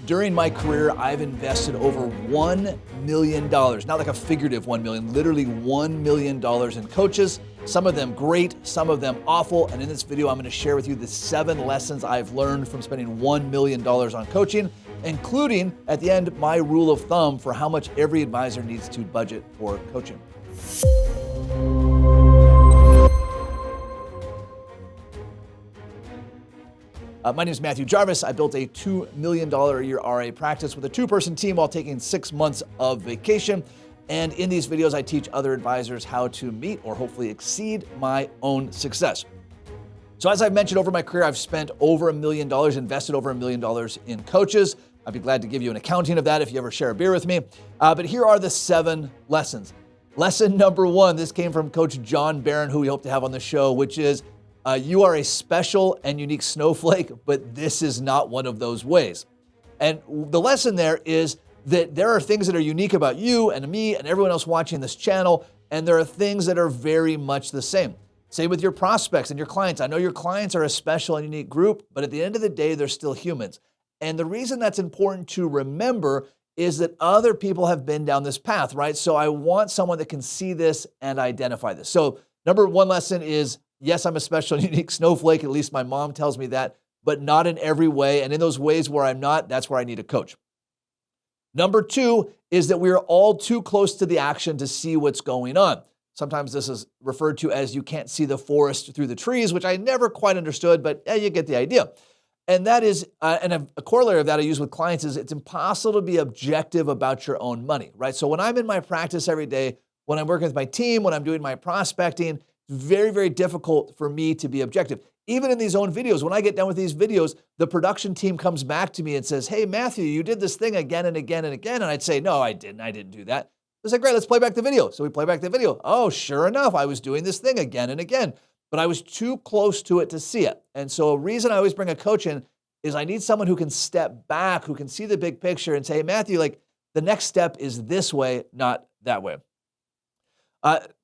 During my career, I've invested over $1 million, not like a figurative 1 million, literally $1 million in coaches, some of them great, some of them awful. And in this video, I'm going to share with you the 7 lessons I've learned from spending $1 million on coaching, including at the end, my rule of thumb for how much every advisor needs to budget for coaching. My name is Matthew Jarvis. I built a $2 million a year RA practice with a 2-person team while taking 6 months of vacation. And in these videos, I teach other advisors how to meet or hopefully exceed my own success. So as I've mentioned over my career, I've spent over $1 million, invested over $1 million in coaches. I'd be glad to give you an accounting of that if you ever share a beer with me. But here are the 7 lessons. Lesson number 1, this came from Coach John Barron, who we hope to have on the show, which is you are a special and unique snowflake, but this is not one of those ways. And the lesson there is that there are things that are unique about you and me and everyone else watching this channel, and there are things that are very much the same. Same with your prospects and your clients. I know your clients are a special and unique group, but at the end of the day, they're still humans. And the reason that's important to remember is that other people have been down this path, right? So I want someone that can see this and identify this. So number 1 lesson is, yes, I'm a special and unique snowflake, at least my mom tells me that, but not in every way. And in those ways where I'm not, that's where I need a coach. Number 2 is that we are all too close to the action to see what's going on. Sometimes this is referred to as you can't see the forest through the trees, which I never quite understood, but you get the idea. And that is, and a corollary of that I use with clients is it's impossible to be objective about your own money, right? So when I'm in my practice every day, when I'm working with my team, when I'm doing my prospecting, it's very, very difficult for me to be objective. Even in these own videos, when I get done with these videos, the production team comes back to me and says, hey, Matthew, you did this thing again and again and again. And I'd say, no, I didn't do that. It's like, great, let's play back the video. So we play back the video. Oh, sure enough, I was doing this thing again and again, but I was too close to it to see it. And so a reason I always bring a coach in is I need someone who can step back, who can see the big picture and say, hey, Matthew, like the next step is this way, not that way.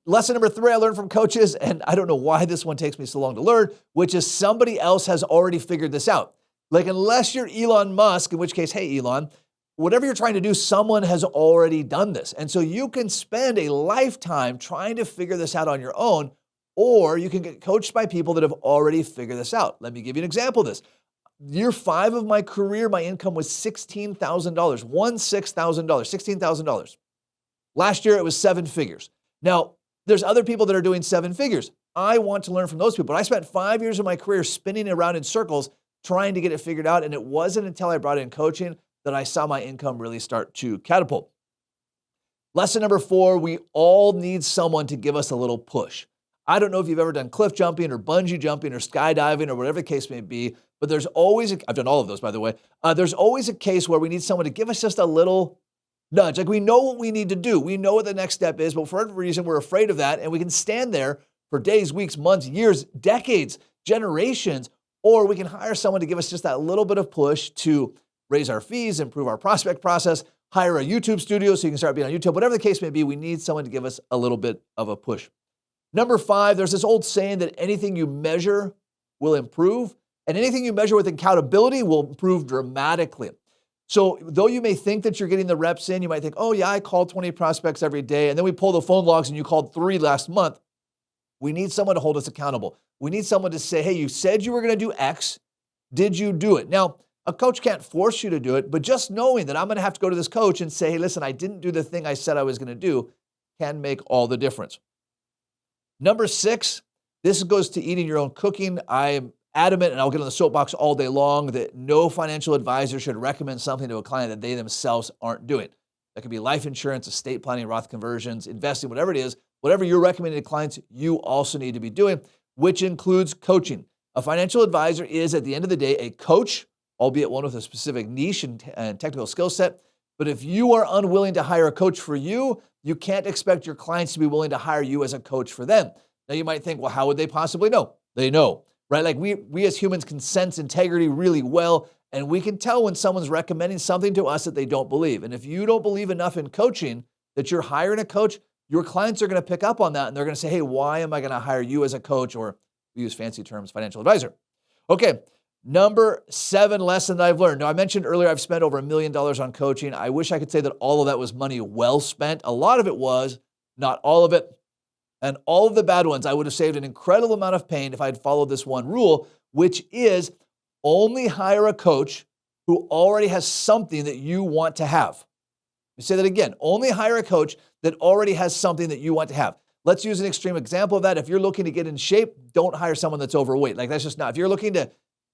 Lesson number 3 I learned from coaches, and I don't know why this one takes me so long to learn, which is somebody else has already figured this out. Like unless you're Elon Musk, in which case, hey, Elon, whatever you're trying to do, someone has already done this. And so you can spend a lifetime trying to figure this out on your own, or you can get coached by people that have already figured this out. Let me give you an example of this. Year 5 of my career, my income was $16,000, $16,000. Last year, it was 7 figures. Now, there's other people that are doing 7 figures. I want to learn from those people. But I spent 5 years of my career spinning around in circles trying to get it figured out. And it wasn't until I brought in coaching that I saw my income really start to catapult. Lesson number 4, we all need someone to give us a little push. I don't know if you've ever done cliff jumping or bungee jumping or skydiving or whatever the case may be, but there's always, I've done all of those, by the way. There's always a case where we need someone to give us just a little nudge. Like we know what we need to do. We know what the next step is, but for whatever reason, we're afraid of that. And we can stand there for days, weeks, months, years, decades, generations, or we can hire someone to give us just that little bit of push to raise our fees, improve our prospect process, hire a YouTube studio so you can start being on YouTube. Whatever the case may be, we need someone to give us a little bit of a push. Number 5, there's this old saying that anything you measure will improve, and anything you measure with accountability will improve dramatically. So though you may think that you're getting the reps in, you might think, oh yeah, I called 20 prospects every day, and then we pull the phone logs and you called 3 last month. We need someone to hold us accountable. We need someone to say, hey, you said you were going to do X. Did you do it? Now, a coach can't force you to do it, but just knowing that I'm going to have to go to this coach and say, hey, listen, I didn't do the thing I said I was going to do can make all the difference. Number 6, this goes to eating your own cooking. I am adamant, and I'll get on the soapbox all day long, that no financial advisor should recommend something to a client that they themselves aren't doing. That could be life insurance, estate planning, Roth conversions, investing, whatever it is. Whatever you're recommending to clients, you also need to be doing, which includes coaching. A financial advisor is, at the end of the day, a coach, albeit one with a specific niche and technical skill set. But if you are unwilling to hire a coach for you, you can't expect your clients to be willing to hire you as a coach for them. Now you might think, well, how would they possibly know? They know, right? Like we as humans can sense integrity really well, and we can tell when someone's recommending something to us that they don't believe. And if you don't believe enough in coaching that you're hiring a coach, your clients are going to pick up on that, and they're going to say, hey, why am I going to hire you as a coach? Or we use fancy terms, financial advisor. Okay, Number 7 lesson that I've learned. Now, I mentioned earlier I've spent over $1 million on coaching. I wish I could say that all of that was money well spent. A lot of it was, not all of it. And all of the bad ones, I would have saved an incredible amount of pain if I had followed this one rule, which is only hire a coach who already has something that you want to have. Let me say that again. Only hire a coach that already has something that you want to have. Let's use an extreme example of that. If you're looking to get in shape, don't hire someone that's overweight. Like, that's just not. If you're looking to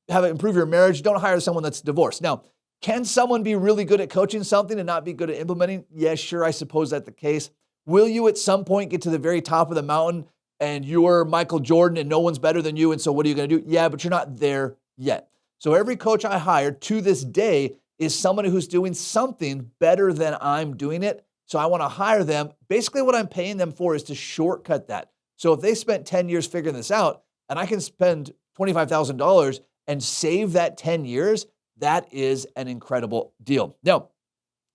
improve your marriage, don't hire someone that's divorced. Now, can someone be really good at coaching something and not be good at implementing? Yeah, sure, I suppose that's the case. Will you at some point get to the very top of the mountain and you're Michael Jordan and no one's better than you, and so what are you going to do? Yeah, but you're not there yet. So every coach I hired to this day is someone who's doing something better than I'm doing it. So I want to hire them. Basically, what I'm paying them for is to shortcut that. So if they spent 10 years figuring this out and I can spend $25,000 and save that 10 years, that is an incredible deal. Now,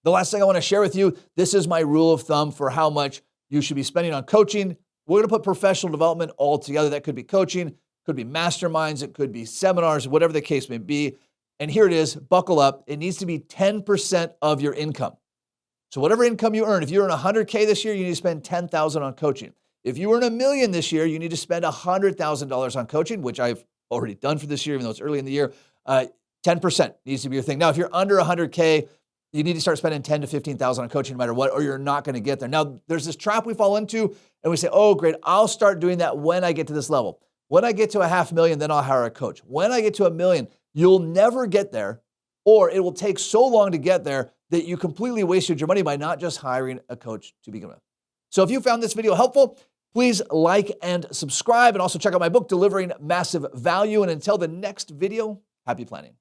the last thing I want to share with you, this is my rule of thumb for how much you should be spending on coaching. We're going to put professional development all together. That could be coaching, could be masterminds, it could be seminars, whatever the case may be. And here it is, buckle up. It needs to be 10% of your income. So whatever income you earn, if you earn $100K this year, you need to spend $10,000 on coaching. If you earn $1 million this year, you need to spend $100,000 on coaching, which I've already done for this year, even though it's early in the year. 10% needs to be your thing. Now, if you're under $100K, you need to start spending $10,000 to $15,000 on coaching no matter what, or you're not going to get there. Now, there's this trap we fall into, and we say, oh, great, I'll start doing that when I get to this level. When I get to $500,000, then I'll hire a coach. When I get to $1 million, you'll never get there, or it will take so long to get there that you completely wasted your money by not just hiring a coach to begin with. So if you found this video helpful, please like and subscribe, and also check out my book, Delivering Massive Value. And until the next video, happy planning.